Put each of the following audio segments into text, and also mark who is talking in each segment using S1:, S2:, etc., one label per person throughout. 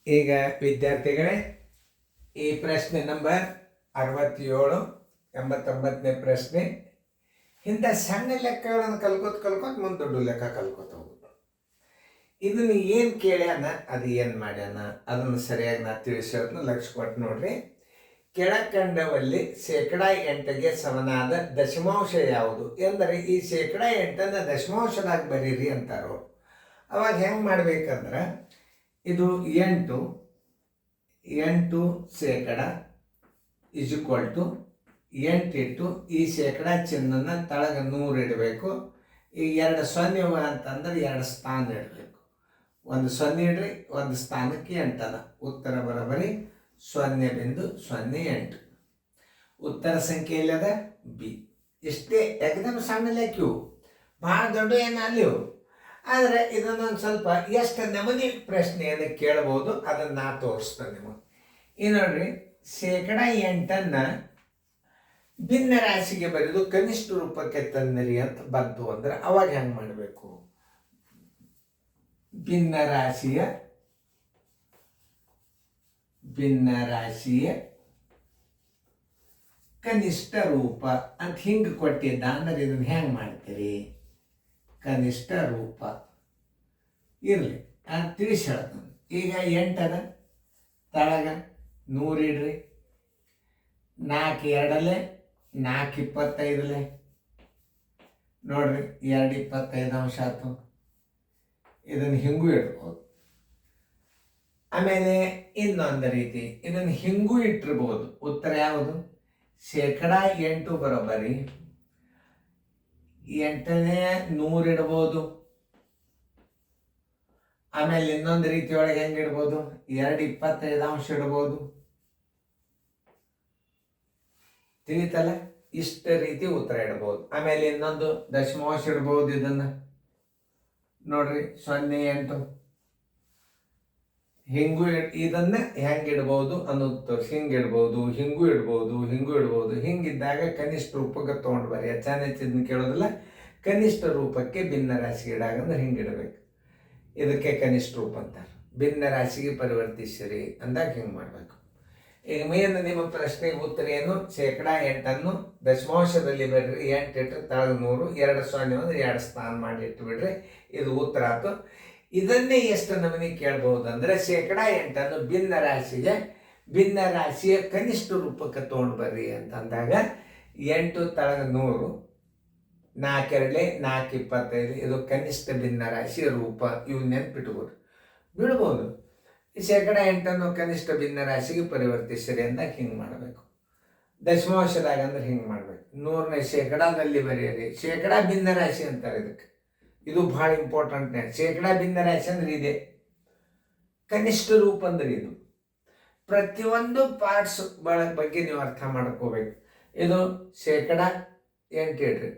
S1: ಈಗ ವಿದ್ಯಾರ್ಥಿಗಳೇ, ಈ ಪ್ರಶ್ನೆ ನಂಬರ್ 67, 89ನೇ ಪ್ರಶ್ನೆ. ಇಂಥ ಸಣ್ಣ ಲೆಕ್ಕಗಳನ್ನು ಕಲ್ಕೋತ ಮುಂದೆ ದೊಡ್ಡ ಲೆಕ್ಕ ಕಲ್ಕೋತ ಹೋಗುದು. ಇದನ್ನ ಏನು ಕೇಳ್ಯಾನ, ಅದು ಏನು ಮಾಡ್ಯಾನ, ಅದನ್ನು ಸರಿಯಾಗಿ ನಾ ತಿಳಿಸೋದನ್ನ ಲಕ್ಷ್ಯ ಕೊಟ್ಟು ನೋಡ್ರಿ. ಕೆಳಕಂಡವಲ್ಲಿ 8% ಸಮನಾದ ದಶಮಾಂಶ ಯಾವುದು ಎಂದರೆ ಈ 8% ದಶಮಾಂಶದಾಗ ಬರೀರಿ ಅಂತಾರೋ. ಅವಾಗ ಹೆಂಗೆ ಮಾಡ್ಬೇಕಂದ್ರೆ, ಇದು 8 ಶೇಕಡ = 8 ಇಟ್ಟು ಈ ಶೇಕಡ ಚಿಹ್ನನ ತಳಗ 100 ಇಡಬೇಕು. ಈ 2 0 ಅಂತಂದ್ರೆ 2 ಸ್ಥಾನ ಇಡಬೇಕು. 1 0 ಇಡ್ರಿ, 1 ಸ್ಥಾನಕ್ಕೆ 8 ಅದ. ಉತ್ತರ ಬರೋಬರಿ 0.08. ಉತ್ತರ ಸಂಖ್ಯೆ ಎಲ್ಲದ ಬಿ. ಇಷ್ಟೇ, ಏಕದಮ್ ಸಣ್ಣ ಲೆಕ್ಕ, ಭಾಳ ದೊಡ್ಡ ಏನಲ್ಲಿವು. ಆದರೆ ಇದನ್ನೊಂದು ಸ್ವಲ್ಪ ಎಷ್ಟು ನಮೂನಿ ಪ್ರಶ್ನೆಯನ್ನು ಕೇಳ್ಬೋದು, ಅದನ್ನು ನಾ ತೋರಿಸ್ತೇನೆ ನಿಮಗೆ. ಈ ನೋಡ್ರಿ, 8% ಭಿನ್ನ ರಾಶಿಗೆ ಬರೆದು ಕನಿಷ್ಠ ರೂಪಕ್ಕೆ ತಂದಿರಿ ಅಂತ ಬಂತು ಅಂದ್ರೆ ಅವಾಗ ಹೆಂಗೆ ಮಾಡಬೇಕು? ಭಿನ್ನ ರಾಶಿಯ ಕನಿಷ್ಠ ರೂಪ ಅಂತ ಹಿಂಗೆ ಕೊಟ್ಟಿದ್ದ ಅಂದ್ರೆ ಇದನ್ನು ಹೆಂಗೆ ಮಾಡ್ತೀರಿ? ಕನಿಷ್ಠ ರೂಪ ಇರಲಿ ಅಂತ ತಿಳಿಸಿ ಹೇಳ್ತಾನೆ. ಈಗ 8 ಅದ, ತಳಗ 100 ಇಡ್ರಿ. 4 2 4 25 ನೋಡ್ರಿ, 2 25 ಆಯ್ತು. ಇದನ್ನು ಹಿಂಗೂ ಇಡ್ಬೋದು. ಆಮೇಲೆ ಇನ್ನೊಂದು ರೀತಿ ಇದನ್ನು ಹಿಂಗೂ ಇಟ್ಟಿರ್ಬೋದು. ಉತ್ತರ ಯಾವುದು? 8% ಬರೋಬ್ಬರಿ 8ನೇ 100 ಇಡ್ಬೋದು. ಆಮೇಲೆ ಇನ್ನೊಂದು ರೀತಿ ಒಳಗೆ ಹೆಂಗೆ ಇಡ್ಬೋದು? 2 25 ಇಡ್ಬೋದು. ತಿಳಿತಲ್ಲ? ಇಷ್ಟ ರೀತಿ ಉತ್ತರ ಇಡ್ಬೋದು. ಆಮೇಲೆ ಇನ್ನೊಂದು ದಶಮಾಂಶ ಇಡ್ಬೋದು. ಇದನ್ನ ನೋಡ್ರಿ, 0.8 ಹಿಂಗೂ ಇದನ್ನ ಹೆಂಗೆ ಇಡ್ಬೋದು ಅನ್ನೋದು ತೋರಿಸಿ. ಹಿಂಗೆ ಇಡ್ಬೋದು, ಹಿಂಗೂ ಇಡ್ಬೋದು. ಹಿಂಗಿದ್ದಾಗ ಕನಿಷ್ಠ ರೂಪಕ್ಕೆ ತೊಗೊಂಡು ಬರ್ರಿ. ಹೆಚ್ಚಿನ ಕೇಳೋದಿಲ್ಲ. ಕನಿಷ್ಠ ರೂಪಕ್ಕೆ ಭಿನ್ನ ರಾಶಿಗೆ ಇಡಾಗಂದ್ರೆ ಹಿಂಗೆ ಇಡಬೇಕು. ಇದಕ್ಕೆ ಕನಿಷ್ಠ ರೂಪ ಅಂತಾರೆ. ಭಿನ್ನ ರಾಶಿಗೆ ಪರಿವರ್ತಿಸಿರಿ ಅಂದಾಗ ಹಿಂಗೆ ಮಾಡಬೇಕು. ಈಗ ಮೇನ್ ನಿಮ್ಮ ಪ್ರಶ್ನೆಗೆ ಉತ್ತರ ಏನು? 8% ದಶಮಾಂಶದಲ್ಲಿ ಬಿಡ್ರಿ. 8 ಇಟ್ಟು ತಳಗ 100, 2 0 ಅಂದ್ರೆ 2 ಸ್ಥಾನ ಮಾಡಿ ಇಟ್ಟು ಬಿಡ್ರಿ. ಇದು ಉತ್ತರ ಆಯ್ತು. ಇದನ್ನೇ ಎಷ್ಟು ನಮೂನಿ ಕೇಳ್ಬಹುದು ಅಂದ್ರೆ, 8% ಭಿನ್ನ ರಾಶಿಯ ಕನಿಷ್ಠ ರೂಪಕ್ಕೆ ತೊಗೊಂಡು ಬರ್ರಿ ಅಂತಂದಾಗ 8 ತಳಗ 100, 4 2 4 25 ಇದು ಕನಿಷ್ಠ ಭಿನ್ನ ರಾಶಿಯ ರೂಪ. ಇವು ನೆನ್ಪಿಟ್ಬೋದು, ಬಿಡ್ಬೋದು. 8% ಕನಿಷ್ಠ ಭಿನ್ನ ರಾಶಿಗೆ ಪರಿವರ್ತಿಸಿರಿ ಅಂದಾಗ ಹಿಂಗೆ ಮಾಡಬೇಕು. ದಶಮಾಂಶದಾಗ ಅಂದ್ರೆ ಹಿಂಗೆ ಮಾಡ್ಬೇಕು. 100ನೇ ಶೇಕಡಾದಲ್ಲಿ ಬರೆಯಿರಿ. ಶೇಕಡ ಭಿನ್ನ ರಾಶಿ ಅಂತಾರೆ ಇದಕ್ಕೆ. ಇದು ಭಾಳ ಇಂಪಾರ್ಟೆಂಟ್. ಶೇಕಡ ಭಿನ್ನ ರಾಶಿ ಅಂದ್ರೆ ಇದೆ. ಕನಿಷ್ಠ ರೂಪ ಅಂದ್ರೆ ಇದು. ಪ್ರತಿಯೊಂದು ಪಾರ್ಟ್ಸ್ ಬಗ್ಗೆ ನೀವು ಅರ್ಥ ಮಾಡ್ಕೋಬೇಕು. ಇದು 8% ಇಡ್ರಿ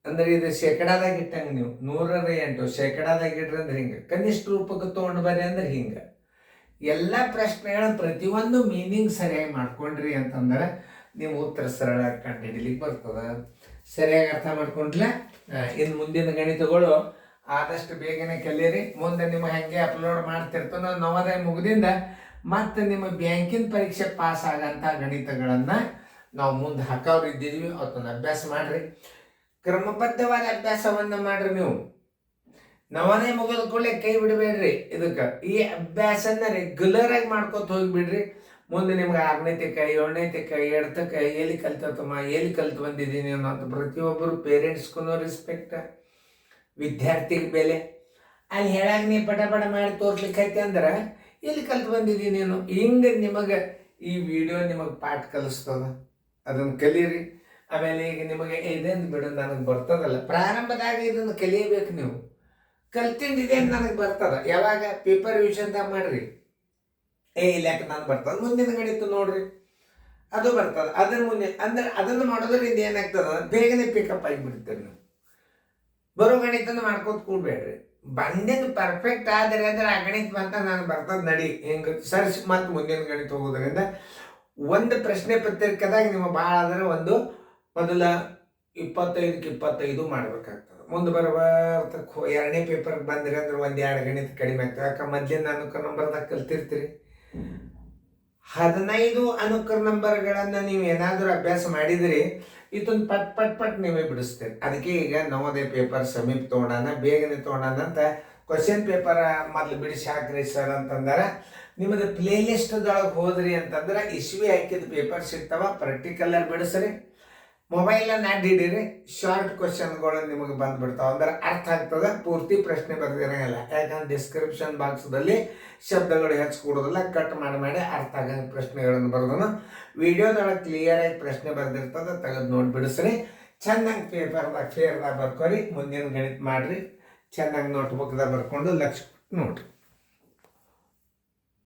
S1: ಅಂದ್ರೆ ಇದು ಶೇಕಡಾದಾಗ ಇಟ್ಟಂಗೆ ನೀವು 100 ಶೇಕಡಾದಾಗ ಇಡ್ರಿ ಅಂದ್ರೆ ಹಿಂಗೆ. ಕನಿಷ್ಠ ರೂಪಕ್ಕೆ ತೊಗೊಂಡು ಬರ್ರಿ ಅಂದ್ರೆ ಹಿಂಗೆ. ಎಲ್ಲ ಪ್ರಶ್ನೆಗಳ ಪ್ರತಿಯೊಂದು ಮೀನಿಂಗ್ ಸರಿಯಾಗಿ ಮಾಡ್ಕೊಂಡ್ರಿ ಅಂತಂದ್ರೆ ನೀವು ಉತ್ತರ ಸರಳ ಕಂಡುಹಿಡಿಲಿಕ್ಕೆ ಬರ್ತದೆ. ಸರಿಯಾಗಿ ಅರ್ಥ ಮಾಡ್ಕೊಂಡ್ಲ. ಇನ್ನು ಮುಂದಿನ ಗಣಿತಗಳು ಆದಷ್ಟು ಬೇಗನೆ ಕಲೀರಿ. ಮುಂದೆ ನಿಮ್ಮ ಹೆಂಗೆ ಅಪ್ಲೋಡ್ ಮಾಡ್ತಿರ್ತಾನೋ ನವೋದಯ ಮುಗಿದಿಂದ ಮತ್ತು ನಿಮ್ಮ ಬ್ಯಾಂಕಿನ ಪರೀಕ್ಷೆ ಪಾಸ್ ಆಗಂಥ ಗಣಿತಗಳನ್ನು ನಾವು ಮುಂದೆ ಹಾಕೋರು ಇದ್ದೀವಿ. ಅವತ್ತನ್ನು ಅಭ್ಯಾಸ ಮಾಡಿರಿ. ಕ್ರಮಬದ್ಧವಾದ ಅಭ್ಯಾಸವನ್ನು ಮಾಡ್ರಿ. ನೀವು ನವೋದಯ ಮುಗಿದ ಕೂಡಲೇ ಕೈ ಬಿಡಬೇಡ್ರಿ. ಇದಕ್ಕೆ ಈ ಅಭ್ಯಾಸನ ರೆಗ್ಯುಲರ್ ಆಗಿ ಮಾಡ್ಕೊತ ಹೋಗಿಬಿಡ್ರಿ. ಮುಂದೆ ನಿಮ್ಗೆ 6ನೇ ತಕ್ಕ 7ನೇ ತಕ್ಕ 2 ತಕ್ಕ ಎಲ್ಲಿ ಕಲ್ತಮ್ಮ, ಎಲ್ಲಿ ಕಲ್ತು ಬಂದಿದ್ದೀನಿ ಅನ್ನೋದು ಪ್ರತಿಯೊಬ್ಬರು ಪೇರೆಂಟ್ಸ್ಗೂ ರೆಸ್ಪೆಕ್ಟ್, ವಿದ್ಯಾರ್ಥಿಗೆ ಬೆಲೆ. ಅಲ್ಲಿ ಹೇಳಾಗ ನೀ ಪಟ ಮಾಡಿ ತೋರ್ಸ್ಲಿಕ್ಕೆ ಅಂದ್ರೆ ಎಲ್ಲಿ ಕಲ್ತು ಬಂದಿದ್ದೀನಿ ನೀನು. ಹಿಂಗೆ ನಿಮಗೆ ಈ ವಿಡಿಯೋ ನಿಮಗೆ ಪಾಠ ಕಲಿಸ್ತದ. ಅದನ್ನು ಕಲೀರಿ. ಆಮೇಲೆ ಈಗ ನಿಮಗೆ ಇದೇನು ಬಿಡು ನನಗೆ ಬರ್ತದಲ್ಲ, ಪ್ರಾರಂಭದಾಗ ಇದನ್ನು ಕಲಿಯಬೇಕು. ನೀವು ಕಲ್ತಿಂದಿದೆ ಅಂತ ನನಗೆ ಬರ್ತದ. ಯಾವಾಗ ಪೇಪರ್ ರಿವಿಷನ್ದಾಗ ಮಾಡ್ರಿ. ಲೆಕ್ಕ ನಾನು ಬರ್ತದೆ. ಮುಂದಿನ ಗಣಿತ ನೋಡ್ರಿ, ಅದು ಬರ್ತದೆ. ಅದ್ರ ಮುಂದೆ ಅಂದ್ರೆ ಅದನ್ನು ಮಾಡೋದ್ರಿಂದ ಏನಾಗ್ತದ, ಬೇಗನೆ ಪಿಕಪ್ ಆಗಿಬಿಡ್ತೀರಿ ನೀವು. ಬರೋ ಗಣಿತನ ಮಾಡ್ಕೋತ ಕೂಡ್ಬೇಡ್ರಿ. ಬಂದಿದ್ದು ಪರ್ಫೆಕ್ಟ್ ಆದರೆ ಅಂದ್ರೆ ಆ ಗಣಿತ ಬಂತ ನಾನು ಬರ್ತದೆ ನಡಿ ಹಿಂಗೆ ಸರ್ಚ್ ಮತ್ತು ಮುಂದಿನ ಗಣಿತ ಹೋಗೋದ್ರಿಂದ ಒಂದು ಪ್ರಶ್ನೆ ಪತ್ರಿಕೆದಾಗ ನಿಮ್ಮ ಭಾಳ ಆದರೆ ಒಂದು ಮೊದಲ 25ಕ್ಕೆ 25 ಮಾಡಬೇಕಾಗ್ತದೆ. ಮುಂದೆ ಎರಡನೇ ಪೇಪರ್ಗೆ ಬಂದ್ರಿ ಅಂದ್ರೆ 1-2 ಗಣಿತ ಕಡಿಮೆ ಆಗ್ತವೆ. ಯಾಕೆ ಮೊದಲಿನ ಅನುಕ್ರ ನಂಬರ್ದಾಗ ಕಲ್ತಿರ್ತೀರಿ. 15 ಅನುಕ್ರ ನಂಬರ್ಗಳನ್ನು ನೀವು ಏನಾದರೂ ಅಭ್ಯಾಸ ಮಾಡಿದ್ರಿ ಇದೊಂದು ಪಟ್ ನೀವೇ ಬಿಡಿಸ್ತೀರಿ. ಅದಕ್ಕೆ ಈಗ ನವೋದಯ ಪೇಪರ್ ಸಮೀಪ ತೊಗೊಳೋಣ, ಬೇಗನೆ ತೊಗೊಳೋಣ ಅಂತ ಕ್ವಶನ್ ಪೇಪರ್ ಮೊದಲು ಬಿಡಿಸಿ ಹಾಕ್ರಿ ಸರ್ ಅಂತಂದ್ರೆ ನಿಮ್ಮದು ಪ್ಲೇ ಲಿಸ್ಟ್ದೊಳಗೆ ಹೋದ್ರಿ ಅಂತಂದ್ರೆ ಇಸ್ವಿ ಹಾಕಿದ ಪೇಪರ್ ಸಿಗ್ತಾವ. ಪರ್ಟಿಕ್ಯುಲರ್ ಬಿಡಿಸ್ರಿ, ಮೊಬೈಲನ್ನು ಅಡ್ಡಿಡಿರಿ, ಶಾರ್ಟ್ ಕ್ವಶನ್ಗಳು ನಿಮಗೆ ಬಂದ್ಬಿಡ್ತಾವೆ. ಅಂದ್ರೆ ಅರ್ಥ ಆಗ್ತದೆ. ಪೂರ್ತಿ ಪ್ರಶ್ನೆ ಬರ್ದಿರಂಗಿಲ್ಲ, ಯಾಕಂದ್ರೆ ಡಿಸ್ಕ್ರಿಪ್ಷನ್ ಬಾಕ್ಸ್ದಲ್ಲಿ ಶಬ್ದಗಳು ಹೆಚ್ಚು ಕೊಡೋದಿಲ್ಲ. ಕಟ್ ಮಾಡಿ ಅರ್ಥ ಆಗಂಗೆ ಪ್ರಶ್ನೆಗಳನ್ನು ಬರ್ದನು. ವಿಡಿಯೋದೊಳಗೆ ಕ್ಲಿಯರಾಗಿ ಪ್ರಶ್ನೆ ಬರ್ದಿರ್ತದೆ, ತೆಗೆದು ನೋಡಿ ಬಿಡಿಸ್ರಿ. ಚೆನ್ನಾಗಿ ಫೇರ್ದಾಗ ಬರ್ಕೋರಿ. ಮುಂದಿನ ಗಣಿತ ಮಾಡಿರಿ, ಚೆನ್ನಾಗಿ ನೋಟ್ಬುಕ್ದಾಗ ಬರ್ಕೊಂಡು ಲಕ್ಷ ನೋಡ್ರಿ.